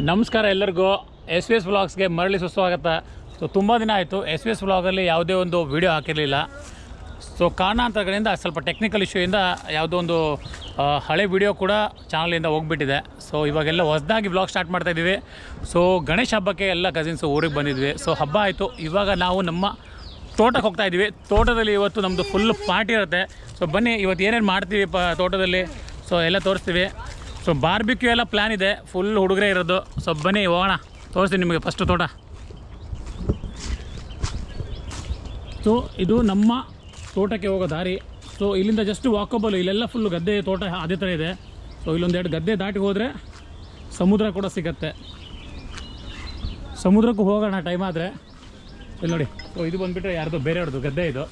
ನಮಸ್ಕಾರ ಎಲ್ಲರಿಗೂ SVS ವ್ಲಾಗ್ಸ್ಗೆ ಮರಳಿ ಸುಸ್ವಾಗತ. ಸೊ ತುಂಬ ದಿನ ಆಯಿತು SVS ವ್ಲಾಗಲ್ಲಿ ಯಾವುದೇ ಒಂದು ವಿಡಿಯೋ ಹಾಕಿರಲಿಲ್ಲ. ಸೊ ಕಾರಣಾಂತರಗಳಿಂದ ಸ್ವಲ್ಪ ಟೆಕ್ನಿಕಲ್ ಇಶ್ಯೂಯಿಂದ ಯಾವುದೋ ಒಂದು ಹಳೆ ವಿಡಿಯೋ ಕೂಡ ಚಾನಲಿಂದ ಹೋಗ್ಬಿಟ್ಟಿದೆ. ಸೊ ಇವಾಗೆಲ್ಲ ಹೊಸದಾಗಿ ವ್ಲಾಗ್ ಸ್ಟಾರ್ಟ್ ಮಾಡ್ತಾಯಿದ್ದೀವಿ. ಸೊ ಗಣೇಶ ಹಬ್ಬಕ್ಕೆ ಎಲ್ಲ ಕಸಿನ್ಸು ಊರಿಗೆ ಬಂದಿದ್ವಿ. ಸೊ ಹಬ್ಬ ಆಯಿತು, ಇವಾಗ ನಾವು ನಮ್ಮ ತೋಟಕ್ಕೆ ಹೋಗ್ತಾಯಿದ್ದೀವಿ. ತೋಟದಲ್ಲಿ ಇವತ್ತು ನಮ್ಮದು ಫುಲ್ ಪಾರ್ಟಿ ಇರುತ್ತೆ. ಸೊ ಬನ್ನಿ ಇವತ್ತು ಏನೇನು ಮಾಡ್ತೀವಿ ತೋಟದಲ್ಲಿ ಸೊ ಎಲ್ಲ ತೋರಿಸ್ತೀವಿ. ಸೊ ಬಾರ್ಬಿಕ್ಯೂ ಎಲ್ಲ ಪ್ಲ್ಯಾನ್ ಇದೆ, ಫುಲ್ ಹುಡುಗರೇ ಇರೋದು. ಸೊ ಬನ್ನಿ ಹೋಗೋಣ, ತೋರಿಸ್ತೀನಿ ನಿಮಗೆ ಫಸ್ಟು ತೋಟ. ಸೊ ಇದು ನಮ್ಮ ತೋಟಕ್ಕೆ ಹೋಗೋ ದಾರಿ. ಸೊ ಇಲ್ಲಿಂದ ಜಸ್ಟ್ ವಾಕಬಲ್, ಇಲ್ಲೆಲ್ಲ ಫುಲ್ಲು ಗದ್ದೆ ತೋಟ ಅದೇ ಥರ ಇದೆ. ಸೊ ಇಲ್ಲೊಂದೆರಡು ಗದ್ದೆ ದಾಟಿ ಹೋದರೆ ಸಮುದ್ರ ಕೂಡ ಸಿಗತ್ತೆ. ಸಮುದ್ರಕ್ಕೂ ಹೋಗೋಣ ಟೈಮ್ ಆದರೆ. ಇಲ್ಲಿ ನೋಡಿ, ಸೊ ಇದು ಬಂದುಬಿಟ್ರೆ ಯಾರ್ದು ಬೇರೆಯವ್ರದ್ದು ಗದ್ದೆ ಇದು.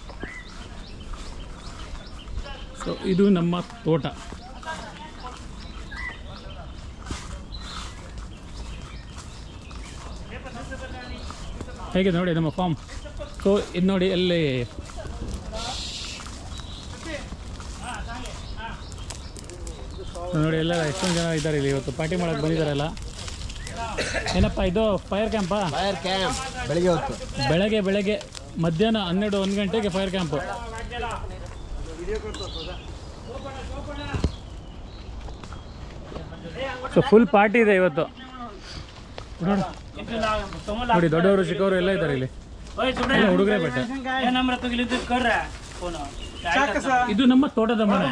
ಸೊ ಇದು ನಮ್ಮ ತೋಟ. ಹೇಗಿದೆ ನೋಡಿ ನಮ್ಮ ಫಾರ್ಮ್. ಸೊ ಇದು ನೋಡಿ, ಅಲ್ಲಿ ನೋಡಿ ಎಲ್ಲ ಎಷ್ಟೊಂದು ಜನ ಇದ್ದಾರೆ ಇಲ್ಲಿ ಇವತ್ತು ಪಾರ್ಟಿ ಮಾಡೋಕ್ಕೆ ಬಂದಿದ್ದಾರಲ್ಲ. ಏನಪ್ಪ ಇದು ಫೈರ್ ಕ್ಯಾಂಪಾ? ಫೈರ್ ಕ್ಯಾಂಪ್ ಬೆಳಗ್ಗೆ ಹೊತ್ತು, ಬೆಳಗ್ಗೆ ಮಧ್ಯಾಹ್ನ 12-1 ಗಂಟೆಗೆ fire camp. So full party ಇದೆ ಇವತ್ತು ನೋಡಿ. ದೊಡ್ಡವರು ಚಿಕ್ಕವರು ಎಲ್ಲ ಇದ್ದಾರೆ ಇಲ್ಲಿ, ಹುಡುಗರೇ ಬಟ್ಟೆ. ಇದು ನಮ್ಮ ತೋಟದ ಮನೆ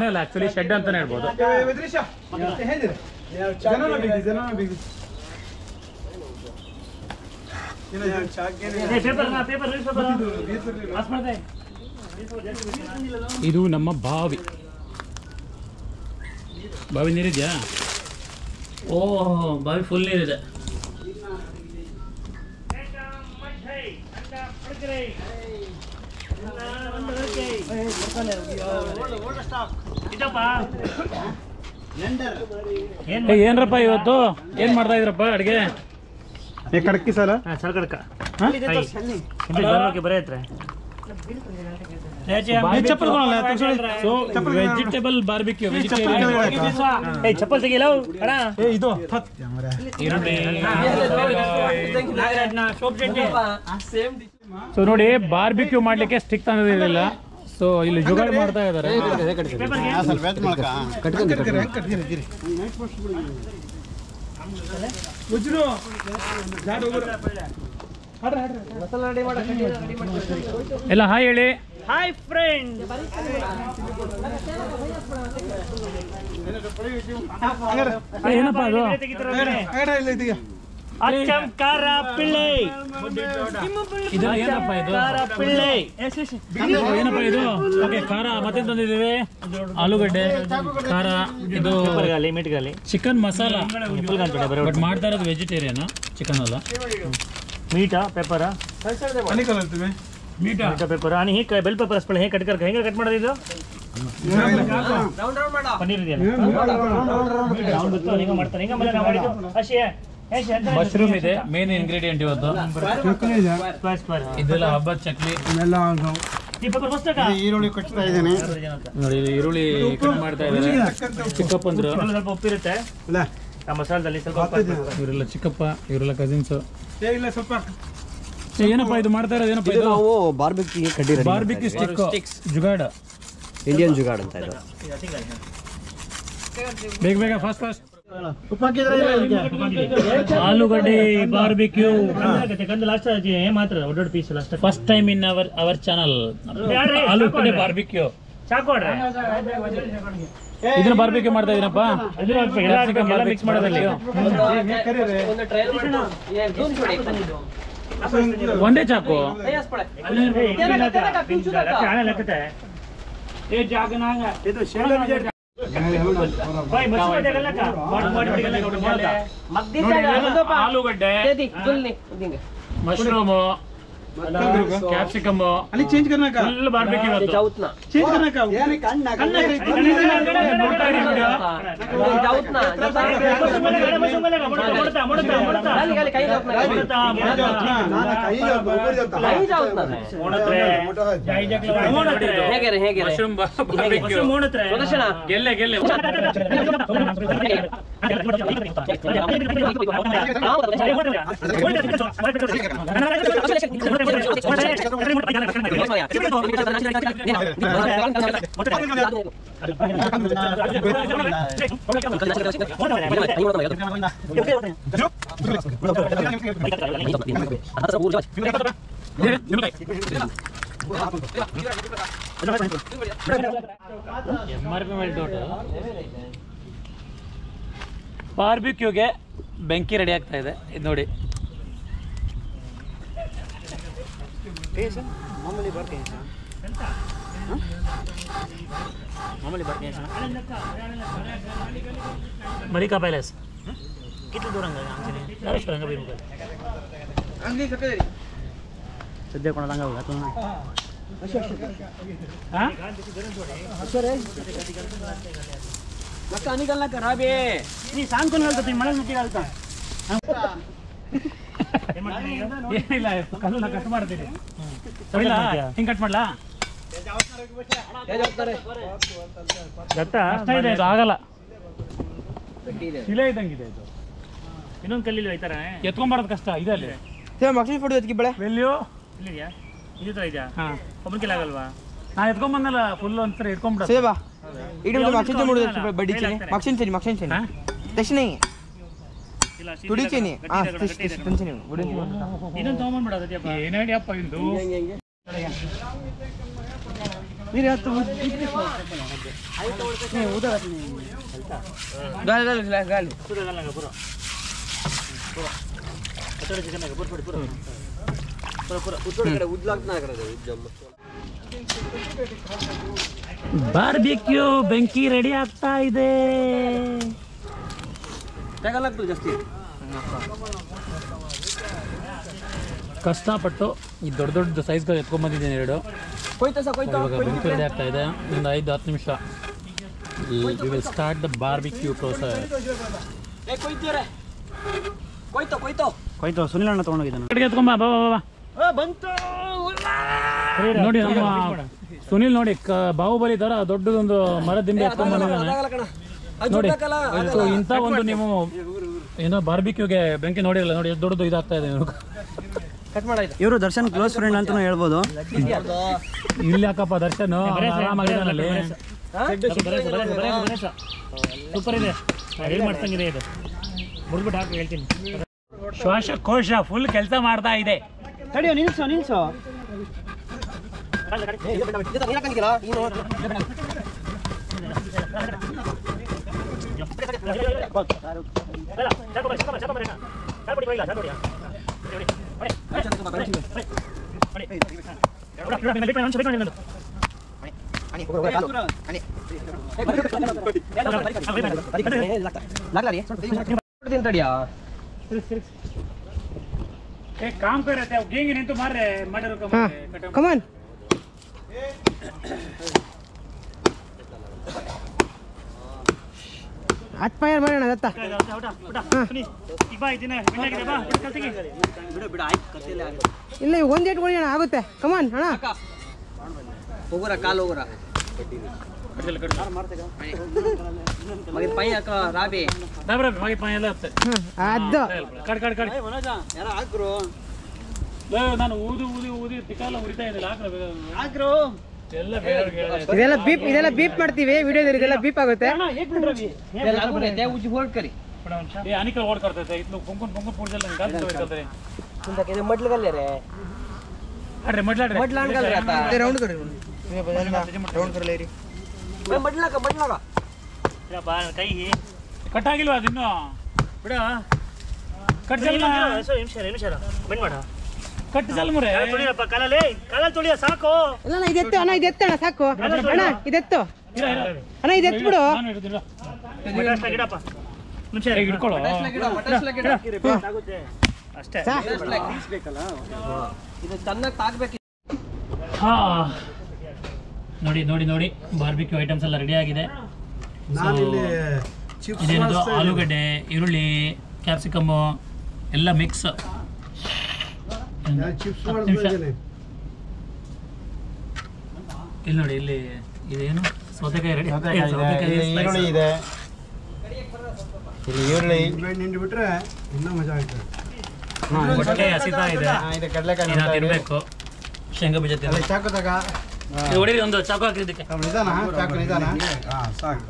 ಅಲ್ಲ, ಆಕ್ಚುಲಿ ಶೆಡ್ ಅಂತಾನೆ ಹೇಳ್ಬೋದು. ಇದು ನಮ್ಮ ಬಾವಿ. ಬಾವಿ ನೀರಿದ್ಯಾ? ಓಹ್, ಬಾವಿ ಫುಲ್ ನೀರಿದೆ. ಏನ್ರಪ್ಪ ಇವತ್ತು ಏನ್ ಮಾಡ್ತಾ ಇದ್ರಪ್ಪ ಅಡ್ಗೆ? ಕಡಕ್ಕಿ ಸಾಲ ಕಡಕ ವೆಜಿಟೇಬಲ್ ಬಾರ್ಬಿಕ್ಯೂ. ಚಪ್ಪಲ್ ತೆಗಿಲ್ಲ. ಸೊ ನೋಡಿ, ಬಾರ್ಬಿಕ್ಯೂ ಮಾಡ್ಲಿಕ್ಕೆ ಸ್ಟಿಕ್ ತಂದಿರಲಿಲ್ಲ. ಸೊ ಇಲ್ಲಿ ಜುಗಾಡಿ ಮಾಡ್ತಾ ಇದ್ದಾರೆ. ಎಲ್ಲ ಹಾಯ್ ಹೇಳಿ. Hi friend. ಏನಪ್ಪ ಅದು? ಇದೆಲ್ಲ ಏನಪ್ಪ ಇದು? ಏನಪ್ಪ ಇದು? ಓಕೆ, ಖಾರ ಮತ್ತೆ ತಂದಿದ್ದೀವಿ. ಆಲೂಗಡ್ಡೆ ಖಾರ, ಇದು ಚಿಕನ್ ಮಸಾಲ. ಬಟ್ ಮಾಡ್ತಾ ಇರೋದು ವೆಜಿಟೇರಿಯನ್, ಚಿಕನ್ ಅಲ್ಲ. मीठा पेपर मीठा पेपर आणि हे काय बेल पेपर असपळे हे कट कर हेंगे कट ಮಾಡೋದಿದು ಪನ್ನೀರ್ ಇದೆಯಲ್ಲ ರೌಂಡ್ ಗೊತ್ತು ಹಿಂಗ ಮಾಡ್ತಾರೆ. ಹಿಂಗ ಮೇಲೆ ನಾವು ಮಾಡಿದ್ದು ಅಶಿ ಮಶ್ರೂಮ್ ಇದೆ ಮೇನ್ ಇಂಗ್ರೀಡಿಯೆಂಟ್ ಇವತ್ತು. ಇದೆಲ್ಲ ಹಬ್ಬದ ಚಕ್ಲಿ. ಈ ಪೇಪರ್ ಮಸ್ತಕ ಈರುಳ್ಳಿ ಕಟ್ತಾ ಇದ್ದೇನೆ ನೋಡಿ. ಈರುಳ್ಳಿ ಕಟ್ ಮಾಡ್ತಾ ಇದ್ದಾರೆ. ಚಿಕ್ಕಪ್ಪಂದ್ರು ಸ್ವಲ್ಪ ಉಪ್ಪಿರುತ್ತೆ ಆ ಮಸಾಲದಲ್ಲಿ ಸ್ವಲ್ಪ. ಇವರೆಲ್ಲ ಚಿಕ್ಕಪ್ಪ, ಇವರೆಲ್ಲ ಕಸಿನ್ಸ್. ಸ್ವಲ್ಪ ಏನಪ್ಪ ಇದು ಮಾಡ್ತಾ ಇರೋದು? ಏನಪ್ಪ ಇದು? ನಾವು ಬಾರ್ಬಿಕ್ಯೂ ಕಡ್ಡಿ, barbecue sticks, jugaad, Indian jugaad ಅಂತ ಇದು. ಬೇಗ ಫಾಸ್ಟ್ ಆಲೂಗಡ್ಡೆ ಬಾರ್ಬಿಕ್ಯೂ ಲಾಸ್ಟ್ ಮಾತ್ರ ದೊಡ್ಡ piece last first time in our channel. ಆಲೂಗಡ್ಡೆ ಬಾರ್ಬಿಕ್ಯೂ ಇದನ್ನ ಬಾರ್ಬಿಕ್ಯೂ ಮಾಡ್ತಾ ಇದೀನಪ್ಪ. ಮಿಕ್ಸ್ ಮಾಡೋದಲ್ಲಿ ಒಂದೇ ಚಾಕು. ಆಲೂಗಡ್ಡೆ, ಮಶ್ರೂಮು, ಕ್ಯಾಪ್ಸಿಕಮ್ ಅಲ್ಲಿ ಚೇಂಜ್ करना का फुल बारबेक्यू ಇವತ್ತು चेंज करना का यानी कन्ना ನೋಡ್ತಾ ಇರಿ ವಿಡಿಯೋ जाऊत ना ಗೆಲ್ಲೆ ಗೆಲ್ಲೆ ಬಾರ್ಬಿಕ್ಯೂಗೆ ಬೆಂಕಿ ರೆಡಿ ಆಗ್ತಾ ಇದೆ. ಇದು ನೋಡಿ, मलिका पैलेस किती दूर सध्या कोणाला सांगा तुम्ही निघाला का राबे ನೀ सांग कोण घालतो तुम्ही मला नुटी घालता ಏನಿಲ್ಲ ಕಲ್ಲನ್ನ ಕಟ್ ಮಾಡ್ತೀನಿ ಹಿಂಗೆ ಕಟ್ ಮಾಡ್ಲಾ ಆಗಲ್ಲ ಶಿಲೆ ಇದ್ದಂಗಿದೆ ಇದು ಇನ್ನೊಂದು ಕಲ್ಲಿಲ್ಲ ಈ ತರ ಎತ್ಕೊಂಡ್ಬಾರದು ಕಷ್ಟ ಇದೆ ಅಲ್ಲಿ ಮಕ್ಳಿಗೆ ಫೋಟೋ ಎತ್ಕಿ ಬೆಳೆ ಎಲ್ಲಿಯೋ ಇಲ್ಲಿದೆಯಾ ಇದು ತರ ಇದೆಯಾ ಒಬ್ಬನ ಕೆಲ ಆಗಲ್ವಾ ನಾ ಎತ್ಕೊಂಡ್ಬಂದಲ್ಲ ಫುಲ್ ಒಂದ್ಸರಿ ಎತ್ಕೊಂಡ್ಬಿಡ ಸೇವಾ ಇಡು ಮಕ್ಷಿಂಚೆ ಮೂಡು ಬಡ್ಡಿಚೇನೆ ಮಕ್ಷಿಂಚೆ ತಕ್ಷಣ ತುಡಿಚೇನೆ ತಂಚೇನೆ ಇನ್ನೊಂದು ತಗೊಂಡ್ಬಿಡೋದಪ್ಪ ಏನು ಹೇಳಿಯಪ್ಪ ಇಂದು ನೀರು ಹತ್ತು ಗಾಳಿ ಗಾಳಿ ಬಾರ್ಬಿಕ್ಯೂ ಬೆಂಕಿ ರೆಡಿ ಆಗ್ತಾ ಇದೆ. ಜಾಸ್ತಿ ಕಷ್ಟಪಟ್ಟು ಈ ದೊಡ್ಡ ದೊಡ್ಡ ಸೈಜ್ಗಳು ಎತ್ಕೊಂಡ್ಬಂದಿದ್ದೀನಿ ಎರಡು. ಇವಾಗ ಬೆಂಕಿ ರೆಡಿ ಆಗ್ತಾ ಇದೆ. ಒಂದು 5-10 ನಿಮಿಷ we will start the barbecue process. ಕೊಯ್ತು ಸುನಿಲ್ ಅಣ್ಣ ತೊಗೊಂಡೋಗಿದ್ದಾನೆ. ಕಡೆಗೆ ಎತ್ಕೊಂಬ ಬಾ ಬಾ ಬಾ ನೋಡಿ ನಮ್ಮ ಸುನಿಲ್ ನೋಡಿ ಬಾಹುಬಲಿ ತರ ದೊಡ್ಡದೊಂದು ಮರದ ದಿಂಬೆ ಎತ್ಕೊಂಡ್ಬಂದಿದ್ದಾನೆ ನೋಡಿ. ಸೊ ಇಂಥ ಒಂದು ನೀವು ಏನೋ ಬಾರ್ಬಿಕ್ಯೂಗೆ ಬೆಂಕಿ ನೋಡಿರಲ್ಲ ನೋಡಿ, ಎಷ್ಟು ದೊಡ್ಡದು ಇದಾಗ್ತಾ ಇದೆ. ಇವರು ದರ್ಶನ್ ಕ್ಲೋಸ್ ಫ್ರೆಂಡ್ ಅಂತಾನು ಹೇಳ್ಬೋದು. ಇಲ್ಲಿ ಯಾಕಪ್ಪ ದರ್ಶನ್ ಆರಾಮಾಗಿದ್ದಾನಲ್ಲಿ. ಸೂಪರ್ ಇದೆ, ಹೇಳಿ ಮಾಡ್ತಂಗಿದೆ ಇದು. ಮುರ್ಬಿಟ್ಟು ಹಾಕಿ ಹೇಳ್ತೀನಿ. ಶ್ವಾಸಕೋಶ ಫುಲ್ ಕೆಲಸ ಮಾಡ್ತಾ ಇದೆ. ತಡಿಯೋ ನಿಲ್ಸೋ तड़िया एक काम कर रहे थे गेंगे नहीं तो मार रहे मर्डर को कमान हाथ पायर मारे ना दत्ता ಇಲ್ಲ ಒಂದು ಏಟ್ ಹೊಡಿಯೋಣ ಆಗುತ್ತೆ. ಕಮಾನ್ ಅಣ್ಣ ಹೋಗೋರ ಕಾಲು ಹೋಗೋರ ಮಗಿನ ಪೈ ಹಾಕ ರಾಬಿ ಮಗಿ ಪಾಯ ಎಲ್ಲ ಅದು ಕಡ್ ಕಡ್ ಕಡ್ ಯಾರ ಹಾಕ್ರು ನಾನು ಊದಿ ತಿಕ್ಕಾಲ ಉರಿತಾ ಇದ್ದಿಲ್ಲ ಹಾಕ್ರು ಇದೆಲ್ಲ ಬೀಪ್ ಮಾಡ್ತೀವಿ ವಿಡಿಯೋದಲ್ಲಿ. ಇದೆಲ್ಲ ಬೀಪ್ ಆಗುತ್ತೆ. ಉಜ್ಜಿ ಹೊಡ್ಕರಿ ಅನಿಕಲ್ ಓಡ್ ಕರ್ತೈತೆ ಇತ್ತು ಪೊಂಕನ್ ಪೂರ್ಜಲ್ಲ ಕಲ್ತಾರೆ ಮಡ್ಲು ಕಲ್ಯಾರೆ ಅಡ್ರೆ ಮಡ್ಲಾಡ್ರೆ ರೌಂಡ್ ಕರಿ ರೌಂಡ್ ಕರಲೇ ರೀ ಮಡ್ಲಾಕ ಕೈ ಕಟ್ಟಾಗಿಲ್ವಾ ಅದಿನ್ನು ಬಿಡ ಕಟ್ ಕಟ್ ಜಲ್ಮುರೆ ಕಲಲ್ಲಿ ತುಳಿಯ ಸಾಕು. ಅಲ್ಲ ಇದೆತ್ತು ಅಣ್ಣ, ಇದೆತ್ತಣ್ಣ ಸಾಕು ಅಣ್ಣ, ಇದೆತ್ತು ಅಣ್ಣ, ಇದೆತ್ಬಿಡು. ಹಿಡ್ಕೊಳ್ಳೋ ಅಷ್ಟೇ. ಇದು ಚೆನ್ನಾಗಿ ತಾಗ್ಬೇಕು. ಹಾ ನೋಡಿ ನೋಡಿ ನೋಡಿ ಬಾರ್ಬಿಕ್ಯೂ ಐಟಮ್ಸ್ ಎಲ್ಲ ರೆಡಿ ಆಗಿದೆ. ಇದೇನಿದು ಆಲೂಗಡ್ಡೆ, ಈರುಳ್ಳಿ, ಕ್ಯಾಪ್ಸಿಕಮ್ಮು ಎಲ್ಲ ಮಿಕ್ಸ್. ಇಲ್ಲಿ ನೋಡಿ, ಇಲ್ಲಿ ಇದೇನು ಸೌತೆಕಾಯಿ ರೆಡಿ. ಈರುಳ್ಳಿ ಇದೆ, ಇಲ್ಲಿ ಈರುಳ್ಳಿ ಬಿಟ್ರೆ ಇನ್ನೂ ಮಜಾ ಆಗ್ತದೆ. ಹೊಟ್ಟೆ ಹಸಿತಾ ಇದೆ, ಇದು ಕಡಲೆಕಾಯಿ ತಿನ್ಬೇಕು. ಶೇಂಗಾ ಬೀಜ ತಿನ್ಬೇಕು. ಚಾಕು ತಗ ಹೊಡೀರಿ, ಒಂದು ಚಾಕು ಹಾಕಿದ್ದಕ್ಕೆ. ನಿಧಾನ, ಚಾಕು ನಿಧಾನ. ಹಾಂ ಸಾಕು.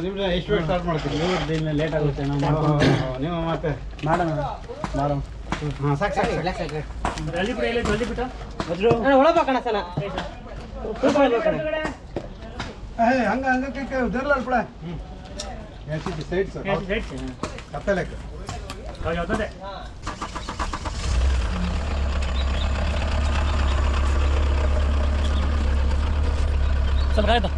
ನಿಮ್ದು ಎಷ್ಟು ವೇಟ್ ಸ್ಟಾರ್ಟ್ ಮಾಡ್ತೀವಿ? ಲೇಟ್ ಆಗುತ್ತೆ, ನೀವು ಮತ್ತೆ ಮಾಡೋಣ. ಹಾಂ ಸಾಕು ಸಾಕು. ಒಳಬಾಕಣ ಸಲ ಹಂಗ ಹಂಗೆ ಜರ್ಲಾಲ್ ಪಡ ಸೈಡ್ ಸರ್ ಕತ್ತಲೆಕ್ಕ ಸ್ವಲ್ಪ ಆಯ್ತಾ?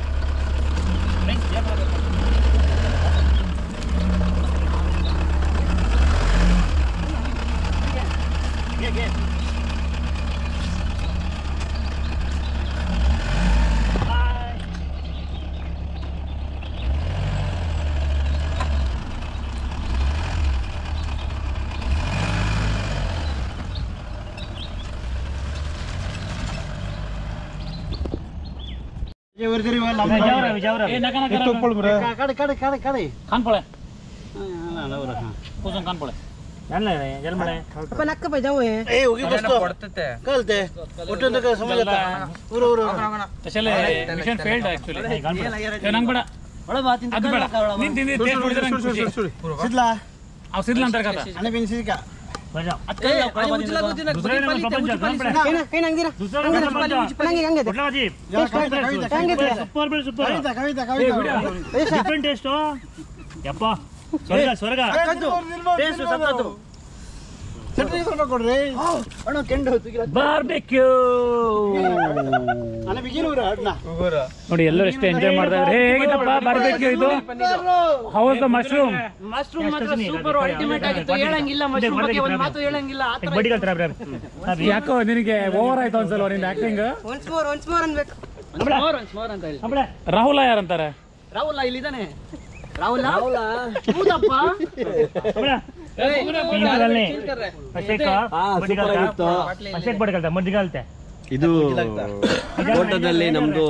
आपण अक्का पाहिजे होय ಮಿಷನ್ ಫೇಲ್ಡ್ ಆಕ್ಚುಲಿ. ನಂಗೆ ಬೇಡ, ಅದು ಬೇಡ. ನೀನು ತಿಂದು ಟೇಸ್ಟ್ ನೋಡಿದ್ರೆ ನಂಗೆ ಖುಷಿ. ಅವು ಸಿದ್ಲ ಅಂತಾರೆ ಕಥ. ಡಿಫ್ರೆಂಟ್ ಟೇಸ್ಟು ಯಪ್ಪ, ಸ್ವರ್ಗ ಬಾರ್ಬೆಕ್ಯೂ. ನೋಡಿ ಎಲ್ಲರೂ ಎಷ್ಟು ಎಂಜಾಯ್ ಮಾಡ್ತಾ ಇದ್ದಾರೆ. ಹೇಗಿತ್ತಪ್ಪ ಬಾರ್ಬೆಕ್ಯೂ? ಇದು ಹೌ ವಾಸ್ ದ ಮಶ್ರೂಮ್? ಯಾಕೋ ನಿನಗೆ ಓವರ್ ಆಯ್ತು ಅನ್ಸಲ್ವ ನಿನ್ನ ಆಕ್ಟಿಂಗ್? ಒನ್ಸ್ ಮೋರ್ ಅನ್ಬೇಕು. ರಾಹುಲ ಯಾರಂತಾರೆ? ರಾಹುಲ್ ಇಲ್ಲಿದ್ದಾನೆ. ಇದು ಫೋಟೋದಲ್ಲಿ ನಮ್ದು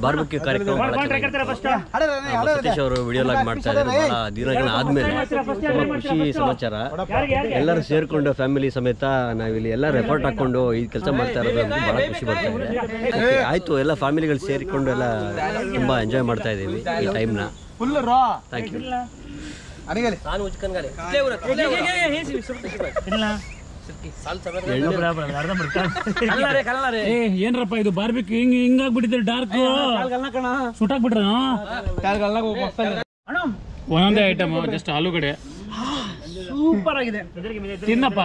ಬಾರ್ಬೆಕ್ಯೂ ಕಾರ್ಯಕ್ರಮ ಸತೀಶ್ ಅವರು ವಿಡಿಯೋ ಲಾಗ್ ಮಾಡ್ತಾ ಇದ್ದಾರೆ. ಬಹಳ ದಿನಗಳ ಆದ್ಮೇಲೆ ತುಂಬಾ ಖುಷಿ ಸಮಾಚಾರ. ಎಲ್ಲರೂ ಸೇರ್ಕೊಂಡು ಫ್ಯಾಮಿಲಿ ಸಮೇತ ನಾವಿಲ್ಲಿ ಎಲ್ಲರೂ ಎಫರ್ಟ್ ಹಾಕೊಂಡು ಈ ಕೆಲಸ ಮಾಡ್ತಾ ಇರೋದು ಬಹಳ ಖುಷಿ ಬರ್ತಾ ಇದೆ. ಆಯ್ತು, ಎಲ್ಲ ಫ್ಯಾಮಿಲಿಗಳು ಸೇರಿಕೊಂಡು ಎಲ್ಲ ತುಂಬಾ ಎಂಜಾಯ್ ಮಾಡ್ತಾ ಇದ್ದೀವಿ ಈ ಟೈಮ್ನ. Thank you. ಏನ್ರಪ್ಪ ಇದು ಬಾರ್ಬೆಕ್ಯೂ ಹಿಂಗಾಗ್ಬಿಟ್ಟಿದ್ರೆ ಡಾರ್ಕ್ ಸುಟ್ಟಾಕ್ಬಿಟ್ರ. ಒಂದೊಂದೇ ಐಟಮ್, ಜಸ್ಟ್ ಆಲೂಗಡ್ಡೆ. ಸೂಪರ್ ಆಗಿದೆ, ತಿನ್ನಪ್ಪ.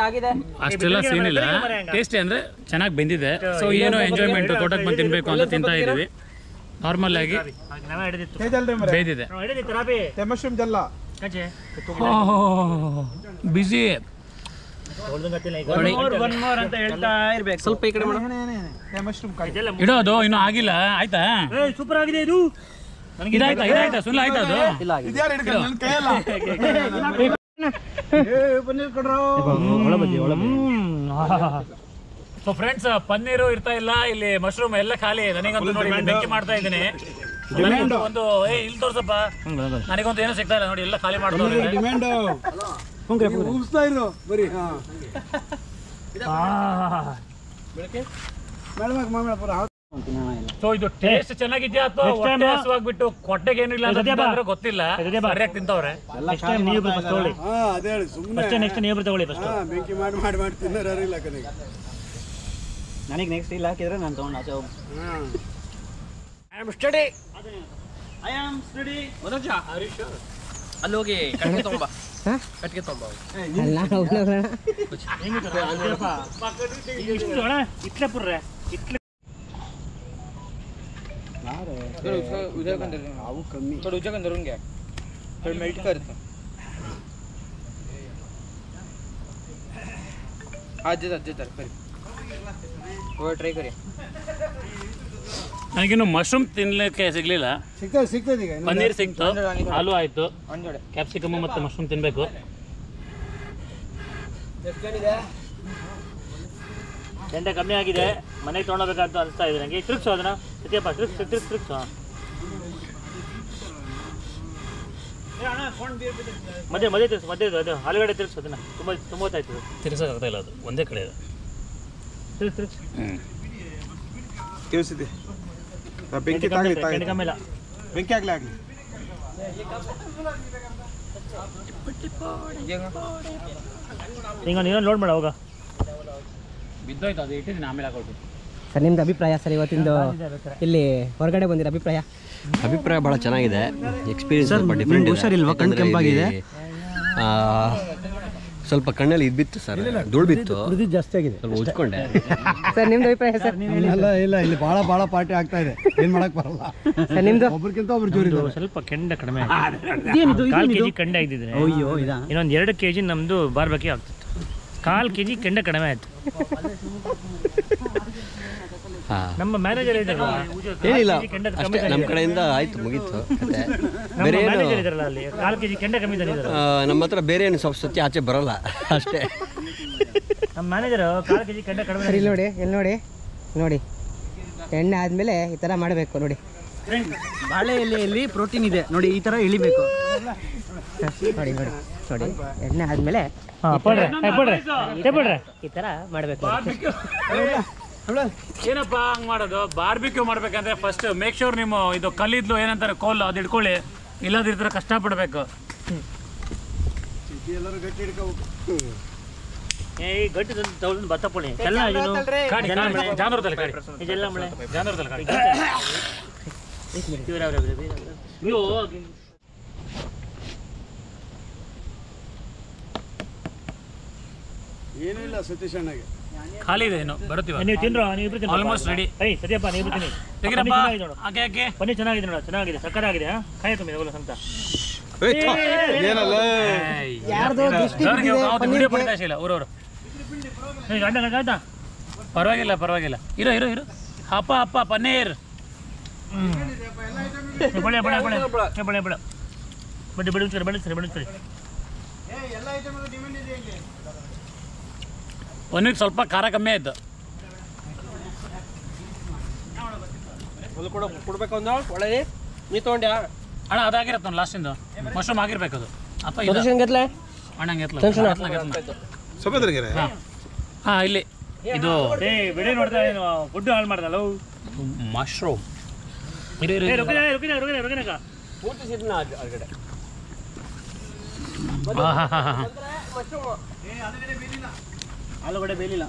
ಆಗಿದೆ. ಅಷ್ಟೆಲ್ಲ ಸೀನ್ ಇಲ್ಲ, ಟೇಸ್ಟಿ ಅಂದ್ರೆ ಚೆನ್ನಾಗಿ ಬೆಂದಿದೆ. ಸೊ ಏನೋ ಎಂಜಾಯ್ಮೆಂಟ್, ತೋಟಕ್ಕೆ ಬಂದು ತಿನ್ಬೇಕು ಅಂತ ತಿಂತಾ ಇದೀವಿ. ನಾರ್ಮಲ್ ಆಗಿ ಬೇಯ್ದಿದೆ. ಬಿಸಿ ಸ್ವಲ್ಪ ಈ ಕಡೆ ಇಡೋದು ಇನ್ನೂ ಆಗಿಲ್ಲ. ಆಯ್ತಾ? ಸೂಪರ್ ಆಗಿದೆ ಇದು. ಇದಾಯ್ತಾ ಸುಳ್ಳು ಆಯ್ತಾ ಅದು? ಸೊ ಫ್ರೆಂಡ್ಸ್, ಪನ್ನೀರು ಇರ್ತಾ ಇಲ್ಲ ಇಲ್ಲಿ, ಮಶ್ರೂಮ್ ಎಲ್ಲ ಖಾಲಿ. ನನಗಂತೂ ನೋಡಿ ಬೆಂಕಿ ಮಾಡ್ತಾ ಇದ್ದೀನಿ. ಒಂದು ಇಲ್ಲಿ ತೋರ್ಸಪ್ಪ, ನನಗಂತೂ ಏನೂ ಸಿಗ್ತಾ ಇಲ್ಲ ನೋಡಿ, ಎಲ್ಲ ಖಾಲಿ ಮಾಡ್ತಾರೆ. ಸೊ ಇದು ಟೇಸ್ಟ್ ಚೆನ್ನಾಗಿದ್ಯಾ ಅಥವಾ ಹೊಟ್ಟೆ ಹಸುವಾಗ್ಬಿಟ್ಟು ಕೊಟ್ಟೆಗೆ ಏನಿಲ್ಲ ಅಂದ್ರೆ ಗೊತ್ತಿಲ್ಲ, ಸರಿಯಾಗಿ ತಿಂತವ್ರೆ. ನನಗೆ ನೆಕ್ಸ್ಟ್ ಇಲ್ಲ ಹಾಕಿದ್ರೆ ನಾನು ತಗೊಂಡು ಆಚೆ ಹೋಗಿ. I am study. ಅಲ್ಲಿ ಹೋಗಿ ಕಟ್ಗೆ ತಗೊಂಬ. ಕಟ್ಗೆ ತಗೊಂಬ. ಇಟ್ಲೆ ಪುರ್ರೆ ಇಟ್ಲೆ उद्या धरून घ्या, मेल्ट करतं. आज देतात करी, ट्राय करूया. ನನಗಿನ್ನು ಮಶ್ರೂಮ್ ತಿನ್ನಲಿಕ್ಕೆ ಸಿಗಲಿಲ್ಲ. ಸಿಗ್ತದೆ ಈಗ ಪನ್ನೀರ್ ಸಿಕ್ತು, ಆಲೂ ಆಯಿತು, ಕ್ಯಾಪ್ಸಿಕಮ್ ಮತ್ತು ಮಶ್ರೂಮ್ ತಿನ್ನಬೇಕು. ಗಂಟೆ ಕಮ್ಮಿ ಆಗಿದೆ, ಮನೆಗೆ ತೊಗೊಂಡೋಗ್ಬೇಕಂತ ಅನಿಸ್ತಾ ಇದೆ ನನಗೆ. ತಿರುಗಿಸು ಅದನ್ನು ಸತ್ಯಪ್ಪ, ತಿರುಗಿಸು ಮಧ್ಯೆ ತಿರ್ಸು, ಅದು ಆಲೂಗಡ್ಡೆ ತಿರ್ಸು, ಅದನ್ನು ತುಂಬ ಹೊತ್ತಾಯ್ತು ತಿರ್ಸೋಕ್ಕಾಗ್ತಾ ಇಲ್ಲ, ಅದು ಒಂದೇ ಕಡೆ ಇದೆ. ತಿರ್ಸು ಕೇಳಿಸಿದೆ ಬೆಂಕಿ ತಾಗಲಿ ಕಮ್ಮಿಲ್ಲ, ಬೆಂಕಿ ಆಗಲಿ ಈಗ ನೀನು ಲೋಡ್ ಮಾಡ ಹೋಗ. ಬಿದ್ದೋಯ್ತು, ಅದು ಇಟ್ಟಿದ್ದೀನಿ, ಆಮೇಲೆ ಹಾಕೊಳ್ತೀನಿ. ಸರ್ ನಿಮ್ದು ಅಭಿಪ್ರಾಯ ಸರ್ ಇವತ್ತಿಂದು ಇಲ್ಲಿ ಹೊರಗಡೆ ಬಂದಿರೋ ಅಭಿಪ್ರಾಯ ಭಾಳ ಚೆನ್ನಾಗಿದೆ. ಎಕ್ಸ್ಪೀರಿಯನ್ಸ್ ಸ್ವಲ್ಪ ಡಿಫ್ರೆಂಟ್. ಹುಷಾರಿಲ್ವಾ? ಕಣ್ಣು ಕೆಂಪಾಗಿದೆ, ಸ್ವಲ್ಪ ಕಣ್ಣಲ್ಲಿ ಇದ್ಬಿತ್ತು ಸರ್, ಧೂಳು ಬಿತ್ತು, ಜಾಸ್ತಿ ಆಗಿದೆ, ಸ್ವಲ್ಪ ಉಜ್ಕೊಂಡೆ. ಸರ್ ನಿಮ್ದು ಅಭಿಪ್ರಾಯ ಸರ್? ಇಲ್ಲ ಇಲ್ಲಿ ಭಾಳ ಪಾರ್ಟಿ ಆಗ್ತಾ ಇದೆ, ಏನು ಮಾಡಕ್ ಬರಲ್ಲ. ಸರ್ ನಿಮ್ದು? ಒಬ್ರಿಗಿಂತ ಒಬ್ರು ಜೋರಿ ಸ್ವಲ್ಪ ಕೆಂಡ ಕಡಿಮೆ, 1 kg ಕೆಂಡ ಆಗಿದ್ದಿದ್ರೆ ಇನ್ನೊಂದು 2 kg ನಮ್ಮದು ಬಾರ್ಬೆಕ್ಯೂ ಆಗ್ತಿತ್ತು. 1/4 kg ಕೆಂಡ ಕಡಿಮೆ ಆಯಿತು. ನಮ್ಮ ಮ್ಯಾನೇಜರ್ ಇದ್ದಾರಲ್ಲ, ಏನಿಲ್ಲ ಅಷ್ಟೇ, ನಮ್ಮ ಕಡೆಯಿಂದ ಆಯ್ತು, ಮುಗೀತು. ಬೇರೆ ಏನು ಇದ್ದಾರಲ್ಲ ಅಲ್ಲಿ 1/4 kg ಕೆಂಡ ಕಮ್ಮಿ ತಂದಿದ್ದಾರೆ. ನಮ್ಮ ಹತ್ರ ಬೇರೆ ಏನು ಸ್ವಲ್ಪ ಸತ್ಯ ಆಚೆ ಬರಲ್ಲ ಅಷ್ಟೇ. ನಮ್ಮ ಮ್ಯಾನೇಜರ್ 1/4 kg ಕೆಂಡ ಕಡಿಮೆ. ಸರ್ ಇಲ್ಲಿ ನೋಡಿ ಎಣ್ಣೆ ಆದಮೇಲೆ ಈ ಥರ ಮಾಡಬೇಕು ನೋಡಿ. ಬಾಳೆ ಎಲೆಯಲ್ಲಿ ಪ್ರೋಟೀನ್ ಇದೆ ನೋಡಿ, ಈ ಥರ ಇಳಿಬೇಕು ನೋಡಿ ಎಣ್ಣೆ ಆದಮೇಲೆ ಈ ಥರ ಮಾಡಬೇಕು. ಏನಪ್ಪ ಹಂಗೆ ಮಾಡೋದು? ಬಾರ್ಬಿಕ್ಯೂ ಮಾಡ್ಬೇಕಂದ್ರೆ ಫಸ್ಟ್ ಮೇಕ್ ಶೋರ್ ನಿಮ್ಮ ಇದು ಕಲ್ಲಿದ್ಲು ಏನಂತಾರೆ ಕೋಲ್ ಅದು ಇಟ್ಕೊಳ್ಳಿ, ಇಲ್ಲದಿರ್ತಾರೆ ಕಷ್ಟಪಡಬೇಕು. ಗಟ್ಟಿ ತಗೊಂಡು ಬತ್ತಪ್ಪಣಿ ಏನೂ ಇಲ್ಲ ಸತೀಶ್ ಅಣ್ಣಗೆ, ಖಾಲಿ ಇದೆ ಏನು ಬರುತ್ತೀವ. ನೀವು ತಿನ್ರೋ, ನೀವು ಆಲ್ಮೋಸ್ಟ್ ರೆಡಿ. ಸದ್ಯಪ್ಪ ನೀವು ತಿನ್ನಿ. ಪನ್ನೀರ್ ಚೆನ್ನಾಗಿದೆ ನೋಡ, ಚೆನ್ನಾಗಿದೆ, ಸಕ್ಕರೆ ಆಗಿದೆ. ಕಾಯಿ ತುಂಬ ಅಂತ ಏನಲ್ಲ ಊರವರು. ಪರವಾಗಿಲ್ಲ ಇರೋ ಅಪ್ಪ ಪನ್ನೀರ್ ಪನ್ನೀರ್ ಸ್ವಲ್ಪ ಖಾರ ಕಮ್ಮಿ ಆಯ್ತು. ಕೊಡ್ಬೇಕು ಅಂದ ಒಳಗೆ ನೀ ತೊಗೊಂಡ್ಯಾ ಅಣ್ಣ? ಅದಾಗಿರತ್ತ ಲಾಸ್ಟಿಂದು ಮಶ್ರೂಮ್ ಆಗಿರ್ಬೇಕು ಅದು. ಅಥವಾ ಹಾಂ ಇಲ್ಲಿ ಇದು ವಿಡಿಯೋ ನೋಡ್ತಾ ಫುಡ್ ಹಾಳು ಮಾಡ್ದಲ್ಲ ಮಶ್ರೂಮ್. ಆಲೂಗಡ್ಡೆ ಬೇಲಿಲ್ಲ.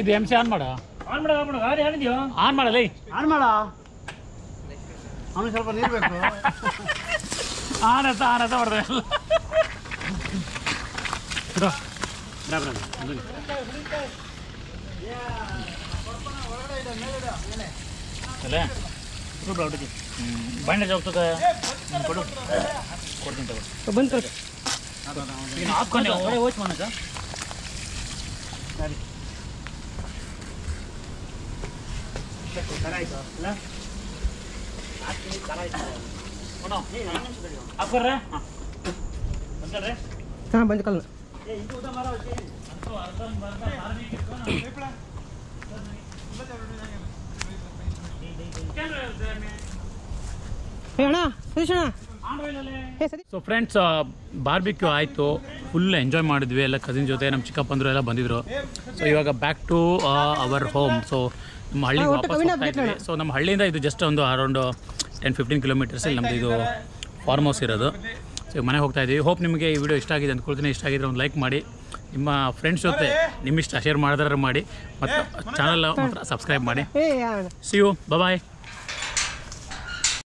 ಇದು MC ಆನ್ ಮಾಡ, ಆನ್ ಮಾಡಲ್ಲ, ಅವನು ಸ್ವಲ್ಪ ನೀರು ಬೇಕು. ಆನತ ಮಾಡ್ದೆ ಬಂಡೆ ಚೌಕ ಕೊಡು, ಕೊಡ್ತೀನಿ ತಗೋ. ಬಂತು ಹಾಕೊಂಡು ಓಚ್ ಮಾಡೋದು. ಹಾಂ ಬಂದು ಕಲ್ಲು. ಅಣ್ಣ ಸತೀಶ್ ಅಣ್ಣ. ಸೊ ಫ್ರೆಂಡ್ಸ್, ಬಾರ್ಬಿಕ್ಯೂ ಆಯಿತು, ಫುಲ್ ಎಂಜಾಯ್ ಮಾಡಿದ್ವಿ ಎಲ್ಲ ಕಸಿನ್ ಜೊತೆ. ನಮ್ಮ ಚಿಕ್ಕಪ್ಪಂದರು ಎಲ್ಲ ಬಂದಿದ್ರು. ಸೊ ಇವಾಗ back to our home. So ನಮ್ಮ ಹಳ್ಳಿಗೆ ವಾಪಸ್ ಹೋಗ್ತಾ ಇದ್ವಿ. ಸೊ ನಮ್ಮ ಹಳ್ಳಿಯಿಂದ ಇದು ಜಸ್ಟ್ ಒಂದು ಅರೌಂಡ್ 10-15 ಕಿಲೋಮೀಟರ್ಸಲ್ಲಿ ನಮ್ಮದು ಇದು ಫಾರ್ಮ್ ಹೌಸ್ ಇರೋದು. ಸೊ ಮನೆಗೆ ಹೋಗ್ತಾ ಇದ್ದೀವಿ. ಹೋಪ್ ನಿಮಗೆ ಈ ವಿಡಿಯೋ ಇಷ್ಟ ಆಗಿದೆ ಅಂದ್ಕೊಳ್ತೀನಿ. ಇಷ್ಟ ಆಗಿದ್ರೆ ಒಂದು ಲೈಕ್ ಮಾಡಿ, ನಿಮ್ಮ ಫ್ರೆಂಡ್ಸ್ ಜೊತೆ ನಿಮ್ಮಿಷ್ಟ ಶೇರ್ ಮಾಡಿದ್ರೆ ಮಾಡಿ, ಮತ್ತು ಚಾನಲ್ ಮಾತ್ರ ಸಬ್ಸ್ಕ್ರೈಬ್ ಮಾಡಿ. See you, bye.